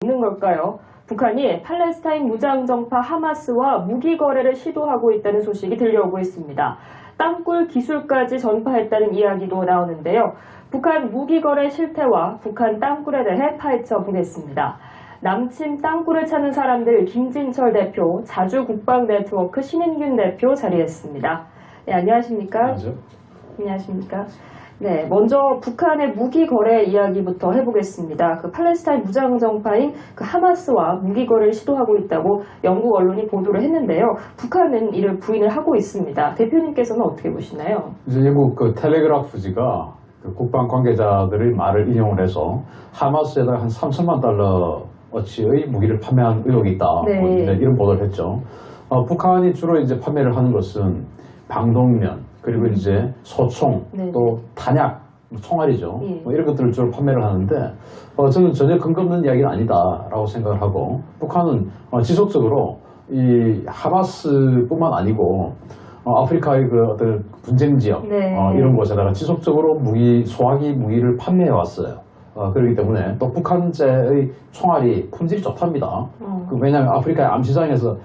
있는 걸까요? 북한이 팔레스타인 무장정파 하마스와 무기 거래를 시도하고 있다는 소식이 들려오고 있습니다. 땅굴 기술까지 전파했다는 이야기도 나오는데요. 북한 무기 거래 실태와 북한 땅굴에 대해 파헤쳐 보겠습니다. 남친 땅굴을 찾는 사람들 김진철 대표, 자주국방네트워크 신인균 대표 자리했습니다. 네, 안녕하십니까? 안녕하십니까? 네, 먼저 북한의 무기 거래 이야기부터 해보겠습니다. 그 팔레스타인 무장정파인 그 하마스와 무기 거래를 시도하고 있다고 영국 언론이 보도를 했는데요. 북한은 이를 부인을 하고 있습니다. 대표님께서는 어떻게 보시나요? 이제 영국 그 텔레그라프지가 그 국방 관계자들의 말을 인용을 해서 하마스에다 한 3천만 달러어치의 무기를 판매한 의혹이 있다. 네. 뭐 이런 보도를 했죠. 북한이 주로 이제 판매를 하는 것은 방독면, 그리고 이제 소총, 네. 또 탄약, 총알이죠. 예. 뭐 이런 것들을 주로 판매를 하는데 저는 전혀 근거 없는 이야기는 아니다라고 생각을 하고, 북한은 지속적으로 이 하마스뿐만 아니고 아프리카의 그 어떤 분쟁 지역 네. 이런 곳에다가 지속적으로 소화기 무기를 판매해 왔어요. 그렇기 때문에 또 북한제의 총알이 품질이 좋답니다. 왜냐하면 아프리카의 암시장에서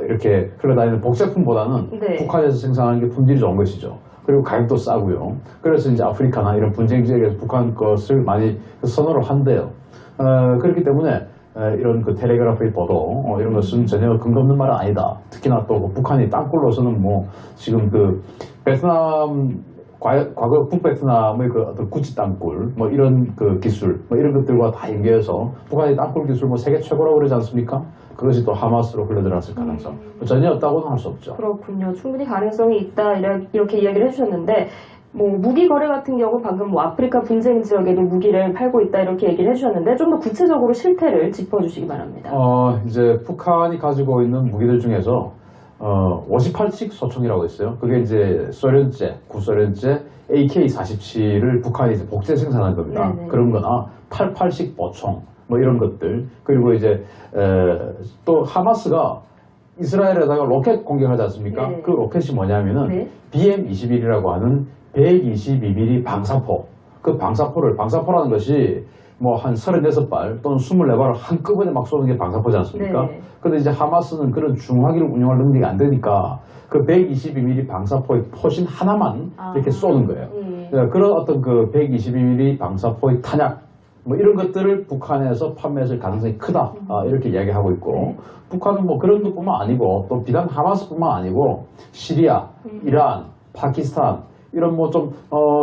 이렇게 흘러다니는 복제품보다는 네. 북한에서 생산하는 게 품질이 좋은 것이죠. 그리고 가격도 싸고요. 그래서 이제 아프리카나 이런 분쟁 지역에서 북한 것을 많이 선호를 한대요. 그렇기 때문에 이런 그 텔레그라프의 보도 이런 것은 전혀 근거 없는 말은 아니다. 특히나 또 북한이 땅굴로서는 뭐 지금 그 베트남 과거 북베트남의 그 어떤 구치 땅굴 뭐 이런 그 기술 뭐 이런 것들과 다 연계해서 북한의 땅굴 기술 뭐 세계 최고라고 그러지 않습니까? 그것이 또 하마스로 흘러들어갔을 가능성 전혀 없다고는 할 수 없죠. 그렇군요. 충분히 가능성이 있다 이렇게 이야기를 해주셨는데, 뭐 무기 거래 같은 경우 방금 뭐 아프리카 분쟁 지역에도 무기를 팔고 있다 이렇게 얘기를 해주셨는데, 좀 더 구체적으로 실태를 짚어주시기 바랍니다. 이제 북한이 가지고 있는 무기들 중에서 58식 소총이라고 있어요. 그게 이제 소련제, 구소련제 AK-47을 북한이 이제 복제 생산한 겁니다. 네네. 그런 거나 88식 보총, 뭐 이런 것들. 그리고 이제, 또 하마스가 이스라엘에다가 로켓 공격하지 않습니까? 네. 그 로켓이 뭐냐면은 네. BM-21이라고 하는 122mm 방사포. 그 방사포라는 것이 뭐 한 36발 또는 24발을 한꺼번에 막 쏘는 게 방사포지 않습니까? 네. 근데 이제 하마스는 그런 중화기를 운용할 능력이 안 되니까 그 122mm 방사포의 포신 하나만 이렇게 쏘는 거예요. 그런 어떤 그 122mm 방사포의 탄약 뭐 이런 것들을 북한에서 판매했을 가능성이 크다. 이렇게 이야기하고 있고, 네. 북한은 뭐 그런 것뿐만 아니고 또 비단 하마스뿐만 아니고 시리아, 이란, 파키스탄 이런 뭐 좀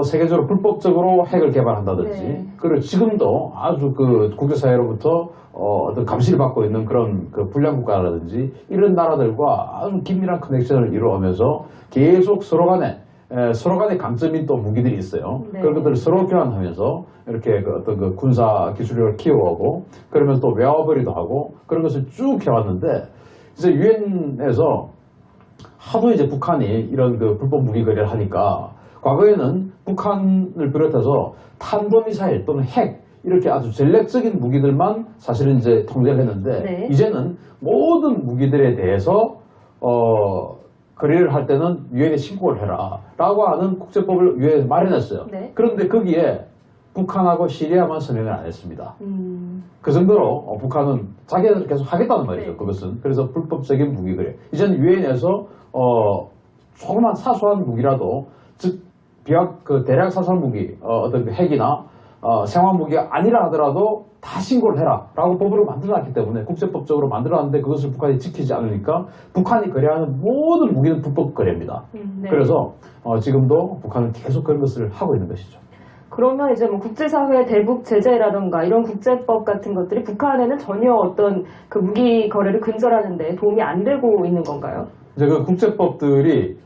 세계적으로 불법적으로 핵을 개발한다든지, 네. 그리고 지금도 아주 그 국제사회로부터 어떤 감시를 받고 있는 그런 그 불량 국가라든지 이런 나라들과 아주 긴밀한 커넥션을 이루어가면서 계속 서로 간에 강점인 또 무기들이 있어요. 네. 그런 것들을 서로 교환하면서 이렇게 그 어떤 그 군사 기술력을 키워가고, 그러면서 또 외화벌이도 하고 그런 것을 쭉 해왔는데, 이제 유엔에서 하도 이제 북한이 이런 그 불법 무기 거래를 하니까, 과거에는 북한을 비롯해서 탄도미사일 또는 핵 이렇게 아주 전략적인 무기들만 사실은 이제 통제를 했는데, 네. 이제는 모든 무기들에 대해서 거래를 할 때는 유엔에 신고를 해라 라고 하는 국제법을 유엔에 마련했어요. 네. 그런데 거기에 북한하고 시리아만 서명을 안 했습니다. 그 정도로 북한은 자기네들 계속 하겠다는 말이죠. 네. 그것은. 그래서 불법적인 무기 거래. 이제는 유엔에서 조그만 사소한 무기라도, 즉 그 대량 사살 무기, 어떤 그 핵이나 생화 무기가 아니라 하더라도 다 신고를 해라 라고 법으로 만들어놨기 때문에, 국제법적으로 만들어놨는데 그것을 북한이 지키지 않으니까 북한이 거래하는 모든 무기는 불법 거래입니다. 네. 그래서 지금도 북한은 계속 그런 것을 하고 있는 것이죠. 그러면 이제 뭐 국제사회 대북 제재라던가 이런 국제법 같은 것들이 북한에는 전혀 어떤 그 무기 거래를 근절하는데 도움이 안 되고 있는 건가요? 이제 그 국제법들이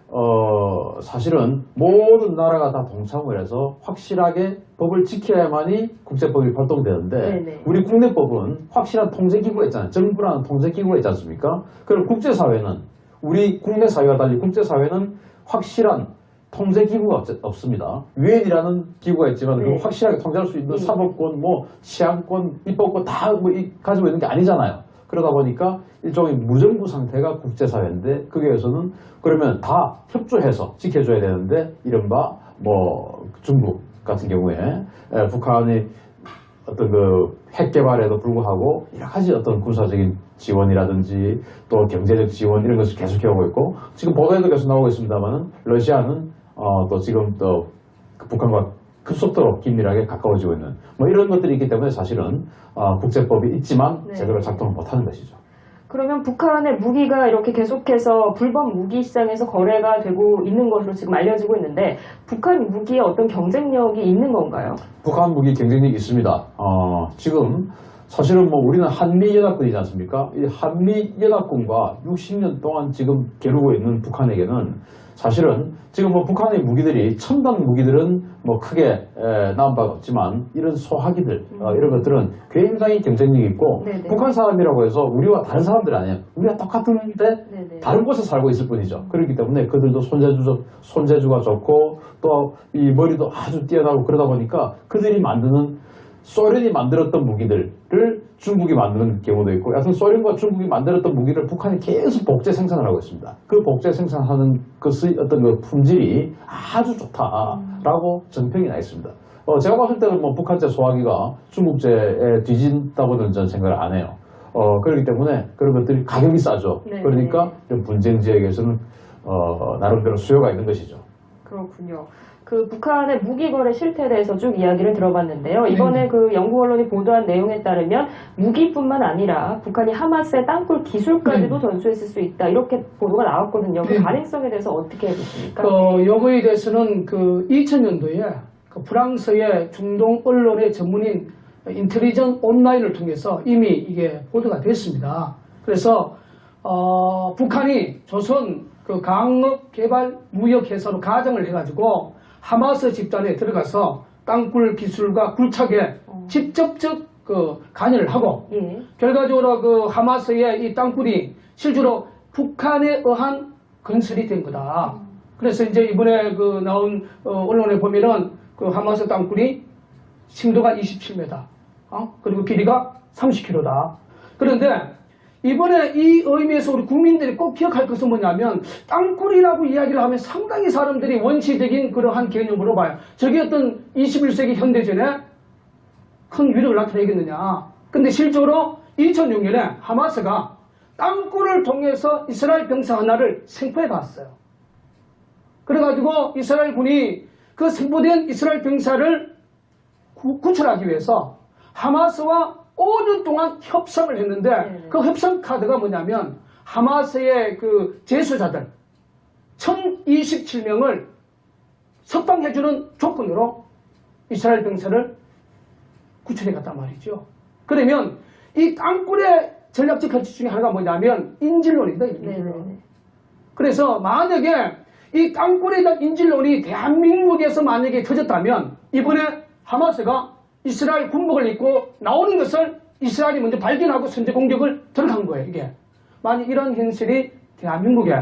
사실은 모든 나라가 다 동참을 해서 확실하게 법을 지켜야만이 국제법이 발동되는데, 네네. 우리 국내법은 확실한 통제기구가 있잖아요. 정부라는 통제기구가 있지 않습니까? 그럼 국제사회는, 우리 국내 사회와 달리 국제사회는 확실한 통제기구가 없습니다. 유엔이라는 기구가 있지만 네. 그걸 확실하게 통제할 수 있는 사법권, 뭐 치안권, 입법권 다 가지고 있는 게 아니잖아요. 그러다 보니까 일종의 무정부 상태가 국제사회인데, 거기에서는 그러면 다 협조해서 지켜줘야 되는데, 이른바 뭐 중국 같은 경우에 북한이 어떤 그 핵 개발에도 불구하고 여러 가지 어떤 군사적인 지원이라든지 또 경제적 지원 이런 것을 계속해오고 있고 지금 보도에도 계속 나오고 있습니다만은 러시아는 또 지금 또 북한과 급속도로 긴밀하게 가까워지고 있는 뭐 이런 것들이 있기 때문에 사실은 국제법이 있지만 네. 제대로 작동을 못하는 것이죠. 그러면 북한의 무기가 이렇게 계속해서 불법 무기 시장에서 거래가 되고 있는 것으로 지금 알려지고 있는데 북한 무기에 어떤 경쟁력이 있는 건가요? 북한 무기 경쟁력이 있습니다. 지금 사실은 뭐 우리는 한미연합군이지 않습니까? 이 한미연합군과 60년 동안 지금 겨루고 있는 북한에게는 사실은 지금 뭐 북한의 무기들이 첨단 무기들은 뭐 크게 나온 바가 없지만 이런 소화기들 이런 것들은 굉장히 경쟁력이 있고 네네. 북한 사람이라고 해서 우리와 다른 사람들 아니에요. 우리가 똑같은데 네네. 다른 곳에 살고 있을 뿐이죠. 그렇기 때문에 그들도 손재주가 좋고 또 이 머리도 아주 뛰어나고 그러다 보니까 그들이 만드는 소련이 만들었던 무기들을 중국이 만드는 경우도 있고 여하튼 소련과 중국이 만들었던 무기를 북한이 계속 복제 생산을 하고 있습니다. 그 복제 생산하는 것의 어떤 그 품질이 아주 좋다라고 전평이 나 있습니다. 제가 봤을 때는 뭐 북한제 소화기가 중국제에 뒤진다고는 저는 생각을 안 해요. 그렇기 때문에 그런 것들이 가격이 싸죠. 네. 그러니까 이런 분쟁 지역에서는 나름대로 수요가 있는 것이죠. 그렇군요. 그 북한의 무기 거래 실태에 대해서 쭉 이야기를 들어봤는데요. 이번에 그 영국 언론이 보도한 내용에 따르면 무기뿐만 아니라 북한이 하마스의 땅굴 기술까지도 전수했을 수 있다. 이렇게 보도가 나왔거든요. 그 가능성에 대해서 어떻게 보십니까? 요거에 대해서는 그 2000년도에 그 프랑스의 중동 언론의 전문인 인텔리전 온라인을 통해서 이미 이게 보도가 됐습니다. 그래서 북한이 조선 그 강업 개발 무역 회사로 가정을 해가지고 하마스 집단에 들어가서 땅굴 기술과 굴착에 직접적 그 관여를 하고 예. 결과적으로 그 하마스의 이 땅굴이 실제로 북한에 의한 건설이 된 거다. 그래서 이제 이번에 그 나온 언론에 보면은 그 하마스 땅굴이 심도가 27m, 그리고 길이가 30km다. 그런데 이번에 이 의미에서 우리 국민들이 꼭 기억할 것은 뭐냐면 땅굴이라고 이야기를 하면 상당히 사람들이 원시적인 그러한 개념으로 봐요. 저게 어떤 21세기 현대전에 큰 위력을 나타내겠느냐. 근데 실제로 2006년에 하마스가 땅굴을 통해서 이스라엘 병사 하나를 생포해 갔어요. 그래가지고 이스라엘 군이 그 생포된 이스라엘 병사를 구출하기 위해서 하마스와 5년 동안 협상을 했는데 그 협상 카드가 뭐냐면 하마스의 그 제수자들 1027명을 석방해주는 조건으로 이스라엘 병사를 구출해 갔단 말이죠. 그러면 이 땅굴의 전략적 가치 중에 하나가 뭐냐면 인질론이다. 인질론. 그래서 만약에 이 땅굴에 대한 인질론이 대한민국에서 만약에 터졌다면 이번에 하마스가 이스라엘 군복을 입고 나오는 것을 이스라엘이 먼저 발견하고 선제 공격을 들어간 거예요. 이게 만약 이런 현실이 대한민국에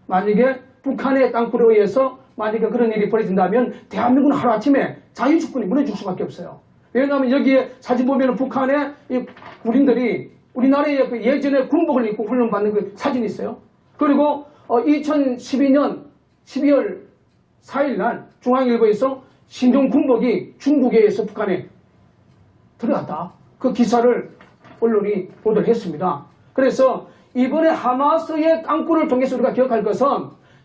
만약에 북한의 땅굴에 의해서 만약에 그런 일이 벌어진다면 대한민국은 하루아침에 자유주권이 무너질 수밖에 없어요. 왜냐하면 여기에 사진 보면 북한의 이 군인들이 우리나라의 그 예전에 군복을 입고 훈련받는 그 사진이 있어요. 그리고 2012년 12월 4일 날 중앙일보에서 신종 군복이 중국에 의해서 북한에 들어갔다. 그 기사를 언론이 보도를 했습니다. 그래서 이번에 하마스의 땅굴을 통해서 우리가 기억할 것은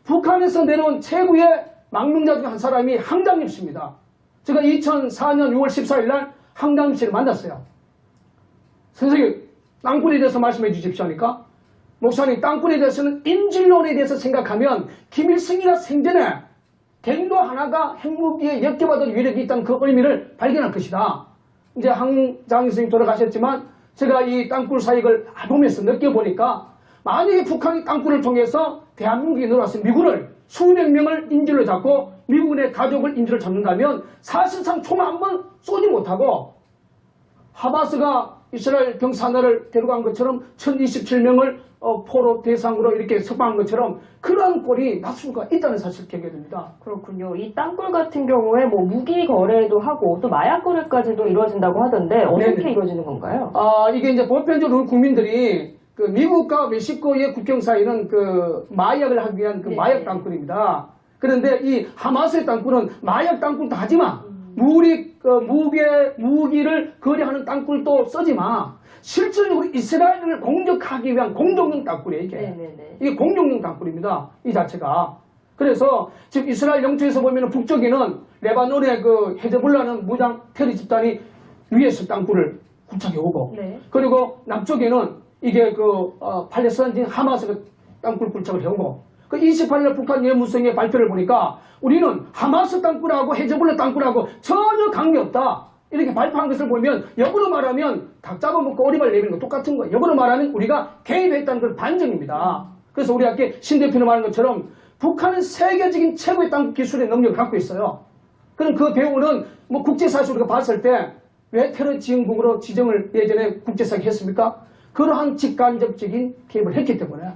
북한에서 내려온 최고의 망명자 중 한 사람이 항장님 씨입니다. 제가 2004년 6월 14일 날 항장님 씨를 만났어요. 선생님, 땅굴에 대해서 말씀해 주십시오 하니까 목사님, 땅굴에 대해서는 인질론에 대해서 생각하면 김일성이가 생전에 갱도 하나가 핵무기에 엮여받은 위력이 있다는 그 의미를 발견할 것이다. 이제 항장 선생님 돌아가셨지만 제가 이 땅굴 사역을 보면서 느껴보니까 만약에 북한이 땅굴을 통해서 대한민국에 들어와서 미군을 수백 명을 인질로 잡고 미군의 가족을 인질로 잡는다면 사실상 총 한 번 쏘지 못하고 하마스가 이스라엘 병사 하나를 데려간 것처럼 1027명을 포로 대상으로 이렇게 석방한 것처럼 그런 꼴이 날 수가 있다는 사실을 기억해야 됩니다. 그렇군요. 이 땅굴 같은 경우에 뭐 무기 거래도 하고 또 마약 거래까지도 이루어진다고 하던데 어떻게 네네. 이루어지는 건가요? 이게 이제 보편적으로 국민들이 그 미국과 멕시코의 국경 사이는 그 마약을 하기 위한 그 네. 마약 땅굴입니다. 그런데 이 하마스의 땅굴은 마약 땅굴도 하지만 무기를 거래하는 땅굴도 쓰지 마. 실질적으로 이스라엘을 공격하기 위한 공격용 땅굴이에요, 이게. 네네네. 이게 공격용 땅굴입니다, 이 자체가. 그래서 지금 이스라엘 영토에서 보면 북쪽에는 레바논의 그 헤즈볼라는 무장 테러 집단이 위에서 땅굴을 굴착해 오고, 네. 그리고 남쪽에는 이게 팔레스타인인 하마스가 땅굴 굴착을 해오고, 그 28일 북한 예무성의 발표를 보니까 우리는 하마스 땅굴하고 헤즈볼라 땅굴하고 전혀 관계없다. 이렇게 발표한 것을 보면 역으로 말하면 닭 잡아먹고 오리발 내리는 거 똑같은 거예요. 역으로 말하면 우리가 개입했다는 건 반증입니다. 그래서 우리 아까 신 대표님 말한 것처럼 북한은 세계적인 최고의 땅굴 기술의 능력을 갖고 있어요. 그럼 그 배우는 뭐 국제사에서 우리가 봤을 때 왜 테러 지원국으로 지정을 예전에 국제사에 했습니까? 그러한 직간접적인 개입을 했기 때문에.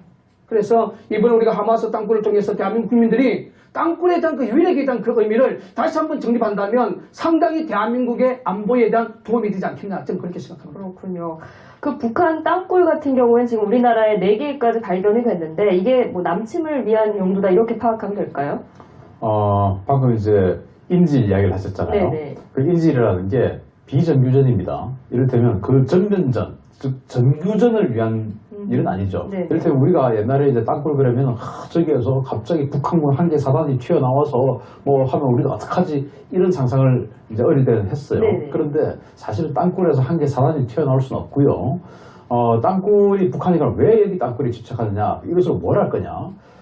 그래서 이번에 우리가 하마스 땅굴을 통해서 대한민국 국민들이 땅굴에 대한 그 위력에 대한 그 의미를 다시 한번 정립한다면 상당히 대한민국의 안보에 대한 도움이 되지 않겠나 저는 그렇게 생각합니다. 그렇군요. 그 북한 땅굴 같은 경우는 지금 우리나라에 4개까지 발견이 됐는데 이게 뭐 남침을 위한 용도다 이렇게 파악하면 될까요? 방금 이제 인질 이야기를 하셨잖아요. 네네. 그 인질이라는 게 비정규전입니다. 이를테면 그 전면전, 즉 전규전을 위한 일은 아니죠. 네네. 이를테면 우리가 옛날에 이제 땅굴 그러면 저기에서 갑자기 북한군 한 개 사단이 튀어나와서 뭐 하면 우리가 어떡하지 이런 상상을 이제 어릴 때는 했어요. 네네. 그런데 사실은 땅굴에서 한 개 사단이 튀어나올 수는 없고요. 땅굴이 북한이 그럼 왜 여기 땅굴에 집착하느냐 이것을 뭘 할 거냐.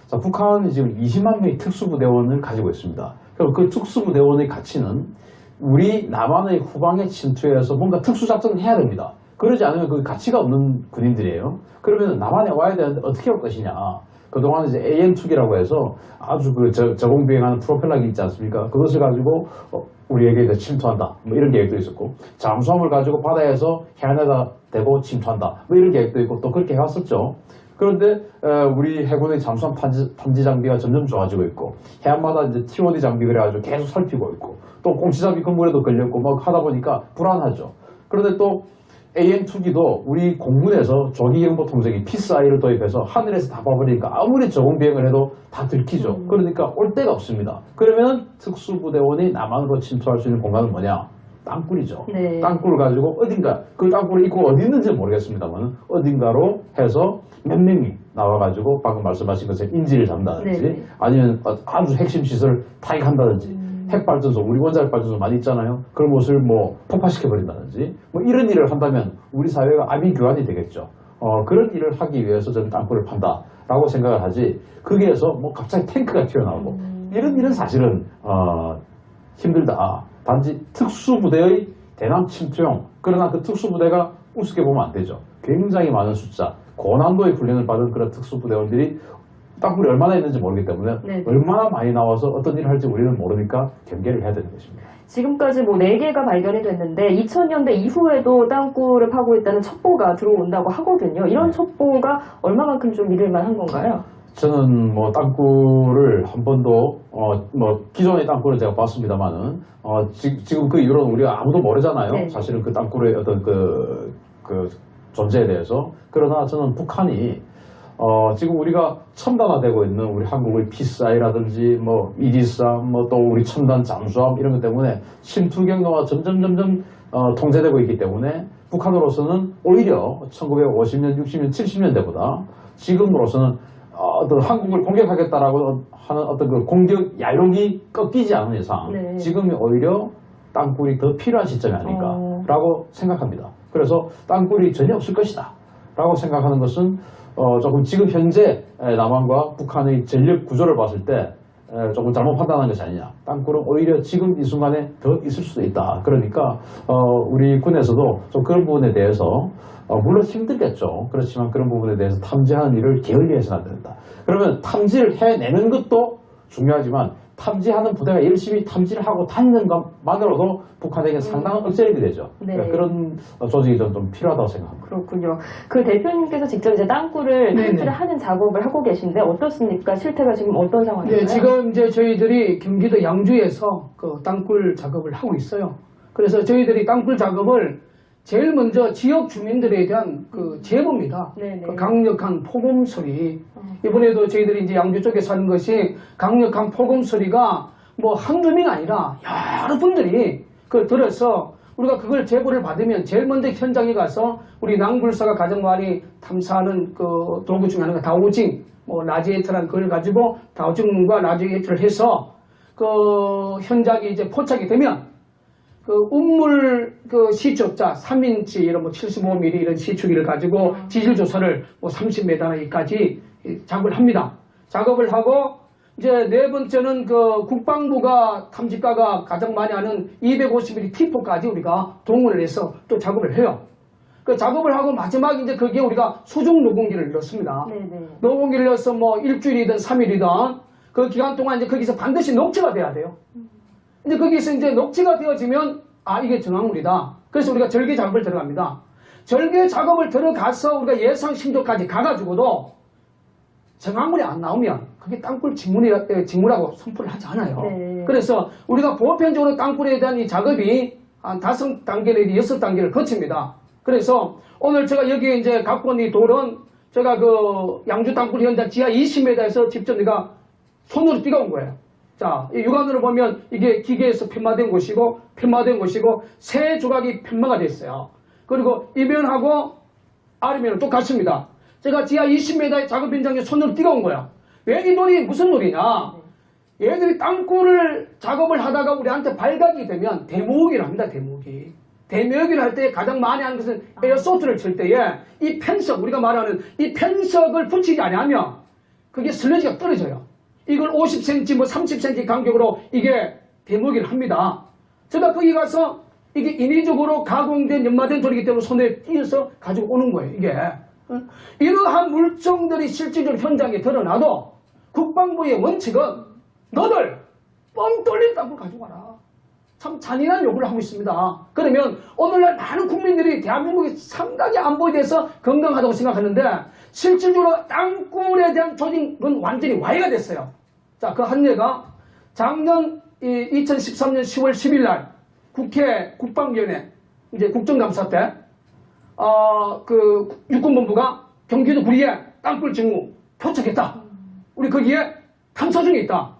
자, 북한이 지금 20만 명의 특수부대원을 가지고 있습니다. 그럼 그 특수부대원의 가치는 우리 남한의 후방에 침투해서 뭔가 특수작전을 해야 됩니다. 그러지 않으면 그 가치가 없는 군인들이에요. 그러면 남한에 와야 되는데 어떻게 올 것이냐. 그동안 이제 AN2기라고 해서 아주 저공비행하는 프로펠러기 있지 않습니까? 그것을 가지고 우리에게 이제 침투한다. 뭐 이런 계획도 있었고, 잠수함을 가지고 바다에서 해안에다 대고 침투한다. 뭐 이런 계획도 있고 또 그렇게 해왔었죠. 그런데 우리 해군의 잠수함 탐지 장비가 점점 좋아지고 있고 해안마다 이제 TOD 장비 그래가지고 계속 살피고 있고 또 꽁치잡이 건물에도 걸렸고 막 하다 보니까 불안하죠. 그런데 또 AN2기도 우리 공군에서 조기경보 통제기 PSI를 도입해서 하늘에서 다 봐버리니까 아무리 저공비행을 해도 다 들키죠. 그러니까 올 데가 없습니다. 그러면 특수부대원이 남한으로 침투할 수 있는 공간은 뭐냐? 땅굴이죠. 네. 땅굴을 가지고 어딘가 그 땅굴이 있고 어디 있는지 모르겠습니다만 어딘가로 해서 몇 명이 나와가지고 방금 말씀하신 것처럼 인질을 잡는다든지 네. 아니면 아주 핵심 시설 타격한다든지 핵발전소 우리 원자력 발전소 많이 있잖아요. 그런 곳을 뭐 폭파시켜버린다든지 뭐 이런 일을 한다면 우리 사회가 아비규환이 되겠죠. 그런 일을 하기 위해서 저는 땅굴을 판다라고 생각을 하지 거기에서 뭐 갑자기 탱크가 튀어나오고 이런 일은 사실은 힘들다. 단지 특수부대의 대남 침투용. 그러나 그 특수부대가 우습게 보면 안 되죠. 굉장히 많은 숫자, 고난도의 훈련을 받은 그런 특수부대원들이 땅굴이 얼마나 있는지 모르기 때문에 네네. 얼마나 많이 나와서 어떤 일을 할지 우리는 모르니까 경계를 해야 되는 것입니다. 지금까지 뭐 4개가 발견이 됐는데 2000년대 이후에도 땅굴을 파고 있다는 첩보가 들어온다고 하거든요. 이런 첩보가 얼마만큼 좀 믿을 만한 건가요? 저는 뭐 땅굴을 한 번도 뭐 기존의 땅굴은 제가 봤습니다만은 지금 그 이후로는 우리가 아무도 모르잖아요. 네. 사실은 그 땅굴의 어떤 그 존재에 대해서. 그러나 저는 북한이 지금 우리가 첨단화되고 있는 우리 한국의 PSI라든지 뭐 이지스함 뭐 또 우리 첨단 잠수함 이런 것 때문에 침투 경로가 점점 통제되고 있기 때문에 북한으로서는 오히려 1950년, 60년, 70년대보다 지금으로서는 어떤 한국을 공격하겠다라고 하는 어떤 그 공격 야욕이 꺾이지 않은 이상 네. 지금이 오히려 땅굴이 더 필요한 시점이 아닌가라고 생각합니다. 그래서 땅굴이 전혀 없을 것이다 라고 생각하는 것은 조금 지금 현재 남한과 북한의 전력 구조를 봤을 때 조금 잘못 판단한 것이 아니냐. 땅굴은 오히려 지금 이 순간에 더 있을 수도 있다. 그러니까 우리 군에서도 좀 그런 부분에 대해서 물론 힘들겠죠. 그렇지만 그런 부분에 대해서 탐지하는 일을 게을리해서는 안 된다. 그러면 탐지를 해내는 것도 중요하지만 탐지하는 부대가 열심히 탐지를 하고 다니는 것만으로도 북한에게 상당한 억제력이 되죠. 네. 그러니까 그런 조직이 좀 필요하다고 생각합니다. 그렇군요. 그 대표님께서 직접 이제 땅굴을 네네. 탐지를 하는 작업을 하고 계신데 어떻습니까? 실태가 지금 어떤 상황인가요? 네, 지금 이제 저희들이 경기도 양주에서 그 땅굴 작업을 하고 있어요. 그래서 저희들이 땅굴 작업을 제일 먼저 지역 주민들에 대한 그 제보입니다. 네네. 그 강력한 폭음 소리. 이번에도 저희들이 이제 양주 쪽에 사는 것이 강력한 폭음 소리가 뭐 한두 명이 아니라 여러 분들이 그걸 들어서 우리가 그걸 제보를 받으면 제일 먼저 현장에 가서 우리 낭불사가 가장 많이 탐사하는 그 도구 중에 하나가 다오징, 뭐 라지에이트라는 그걸 가지고 다오징과 라지에이트를 해서 그 현장에 이제 포착이 되면 그 운물 그 시축자 3인치 이런 뭐 75mm 이런 시축기를 가지고 지질 조사를 뭐 30m까지 작업을 합니다. 작업을 하고 이제 네 번째는 그 국방부가 탐지가가 가장 많이 하는 250mm T4까지 우리가 동원을 해서 또 작업을 해요. 그 작업을 하고 마지막 이제 거기에 우리가 수중 노공기를 넣습니다. 네네. 노공기를 넣어서 뭐 일주일이든 3일이든 그 기간 동안 이제 거기서 반드시 녹지가 돼야 돼요. 이제 거기서 이제 녹지가 되어지면 아 이게 정확물이다. 그래서 우리가 절개 작업을 들어갑니다. 절개 작업을 들어가서 우리가 예상 신조까지 가가지고도 정확물이 안 나오면 그게 땅굴 직무라고 선포를 하지 않아요. 네. 그래서 우리가 보편적으로 땅굴에 대한 이 작업이 한 5단계 내지 6단계를 거칩니다. 그래서 오늘 제가 여기에 이제 갖고 온 이 돌은 제가 그 양주 땅굴 현장 지하 20m에서 직접 내가 손으로 띄워온 거예요. 자, 이 육안으로 보면 이게 기계에서 편마된 곳이고 세 조각이 편마가 됐어요. 그리고 이면하고 아래면은 똑같습니다. 제가 지하 20m의 작업 현장에 손으로 띄워온 거야. 왜 이 돌이 무슨 돌이냐? 얘들이 땅굴을 작업을 하다가 우리한테 발각이 되면 대모으기를 합니다. 대모으기. 대모으기를 할 때 가장 많이 하는 것은 에어소프트를 칠 때에 이 펜석, 우리가 말하는 이 펜석을 붙이지 않으면 그게 슬러지가 떨어져요. 이걸 50cm, 뭐 30cm 간격으로 이게 대모으기를 합니다. 제가 거기 가서 이게 인위적으로 가공된 연마된 돌이기 때문에 손에 띄어서 가지고 오는 거예요. 이게. 이러한 물정들이 실질적으로 현장에 드러나도 국방부의 원칙은 너들 뻥 뚫린 땅굴 가지고 와라. 참 잔인한 요구를 하고 있습니다. 그러면 오늘날 많은 국민들이 대한민국이 상당히 안보에 대해서 건강하다고 생각하는데 실질적으로 땅굴에 대한 조직은 완전히 와해가 됐어요. 자, 그 한 예가 작년 2013년 10월 10일 날 국회 국방위원회 이제 국정감사 때 그 육군본부가 경기도 구리에 땅굴 직무 포착했다. 우리 거기에 탐사 중에 있다.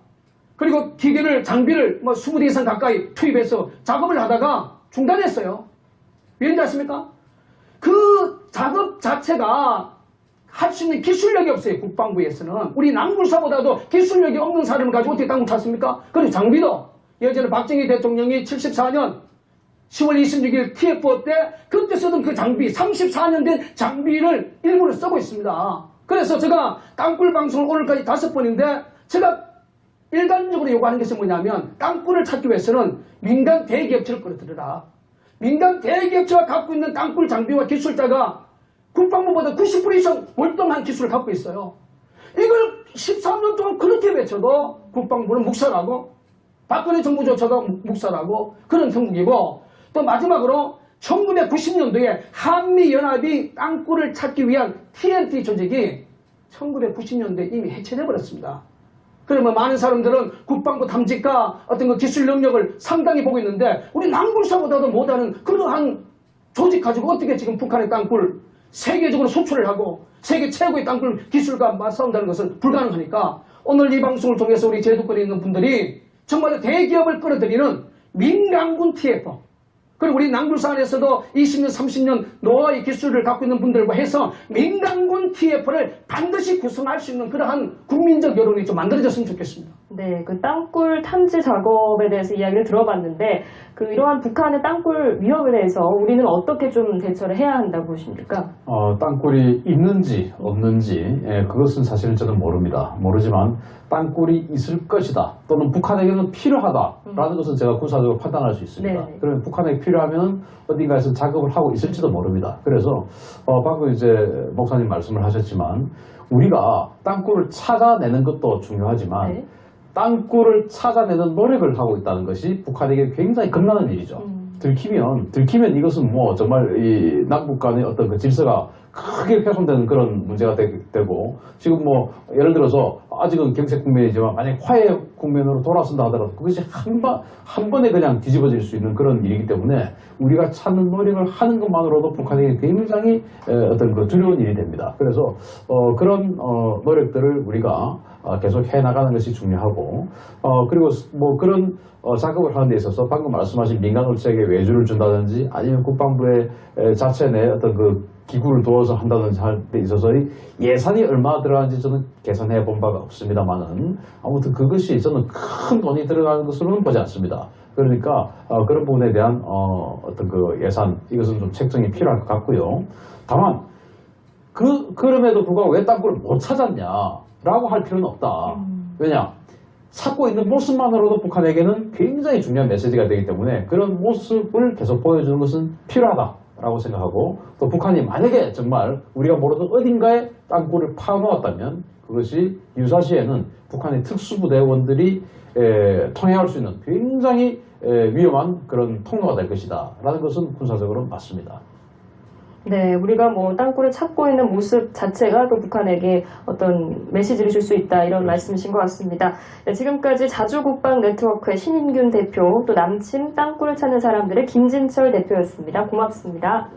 그리고 기계를 장비를 뭐 20대 이상 가까이 투입해서 작업을 하다가 중단했어요. 왜인지 아십니까? 그 작업 자체가 할 수 있는 기술력이 없어요. 국방부에서는. 우리 낭굴사보다도 기술력이 없는 사람을 가지고 어떻게 땅굴 찾습니까? 그리고 장비도 예전에 박정희 대통령이 74년 10월 26일 TF 때 그때 쓰던 그 장비 34년 된 장비를 일부러 쓰고 있습니다. 그래서 제가 땅굴 방송을 오늘까지 5번인데 제가 일반적으로 요구하는 것이 뭐냐면 땅굴을 찾기 위해서는 민간 대기업체를 끌어들여라. 민간 대기업체가 갖고 있는 땅굴 장비와 기술자가 국방부보다 90% 이상 월등한 기술을 갖고 있어요. 이걸 13년 동안 그렇게 외쳐도 국방부는 묵살하고 박근혜 정부조차도 묵살하고 그런 형국이고 또 마지막으로 1990년도에 한미연합이 땅굴을 찾기 위한 TNT 조직이 1990년도에 이미 해체돼 버렸습니다. 그러면 많은 사람들은 국방부 탐지과 어떤 그 기술 능력을 상당히 보고 있는데 우리 낭굴사보다도 못하는 그러한 조직 가지고 어떻게 지금 북한의 땅굴 세계적으로 수출을 하고 세계 최고의 땅굴 기술과 맞싸운다는 것은 불가능하니까 오늘 이 방송을 통해서 우리 제주권에 있는 분들이 정말 대기업을 끌어들이는 민간군 TF 그리고 우리 낭굴사 안에서도 20년, 30년 노화의 기술을 갖고 있는 분들과 해서 민간군 TF를 반드시 구성할 수 있는 그러한 국민적 여론이 좀 만들어졌으면 좋겠습니다. 네, 그 땅굴 탐지 작업에 대해서 이야기를 들어봤는데 이러한 북한의 땅굴 위협에 대해서 우리는 어떻게 좀 대처를 해야 한다고 보십니까? 땅굴이 있는지 없는지 그것은 사실은 저는 모릅니다. 모르지만 땅굴이 있을 것이다 또는 북한에게는 필요하다라는 것은 제가 군사적으로 판단할 수 있습니다. 네. 그러면 북한에게 필요하면 어딘가에서 작업을 하고 있을지도 모릅니다. 그래서 방금 이제 목사님 말씀을 하셨지만 우리가 땅굴을 찾아내는 것도 중요하지만 네. 땅굴을 찾아내는 노력을 하고 있다는 것이 북한에게 굉장히 겁나는 일이죠. 들키면 이것은 뭐 정말 이 남북 간의 어떤 그 질서가 크게 훼손되는 그런 문제가 되고 지금 뭐 예를 들어서 아직은 경색 국면이지만 만약 화해 국면으로 돌아선다 하더라도 그것이 한 번에 그냥 뒤집어질 수 있는 그런 일이기 때문에 우리가 찾는 노력을 하는 것만으로도 북한에게 굉장히 어떤 그 두려운 일이 됩니다. 그래서 그런 노력들을 우리가 계속 해나가는 것이 중요하고 그리고 뭐 그런 작업을 하는 데 있어서 방금 말씀하신 민간 업체에게 외주를 준다든지 아니면 국방부의 자체 내 어떤 그 기구를 도와서 한다든지 할 때 있어서 예산이 얼마 들어가는지 저는 계산해 본 바가 없습니다만은 아무튼 그것이 저는 큰 돈이 들어가는 것으로는 보지 않습니다. 그러니까 그런 부분에 대한 어떤 그 예산 이것은 좀 책정이 필요할 것 같고요. 다만 그럼에도 불구하고 왜 땅굴을 못 찾았냐라고 할 필요는 없다. 왜냐? 찾고 있는 모습만으로도 북한에게는 굉장히 중요한 메시지가 되기 때문에 그런 모습을 계속 보여주는 것은 필요하다라고 생각하고 또 북한이 만약에 정말 우리가 모르던 어딘가에 땅굴을 파놓았다면 그것이 유사시에는 북한의 특수부대원들이 통행할 수 있는 굉장히 위험한 그런 통로가 될 것이다 라는 것은 군사적으로 맞습니다. 네, 우리가 뭐 땅굴을 찾고 있는 모습 자체가 또 북한에게 어떤 메시지를 줄 수 있다 이런 말씀이신 것 같습니다. 네, 지금까지 자주국방 네트워크의 신인균 대표 또 남침 땅굴을 찾는 사람들의 김진철 대표였습니다. 고맙습니다.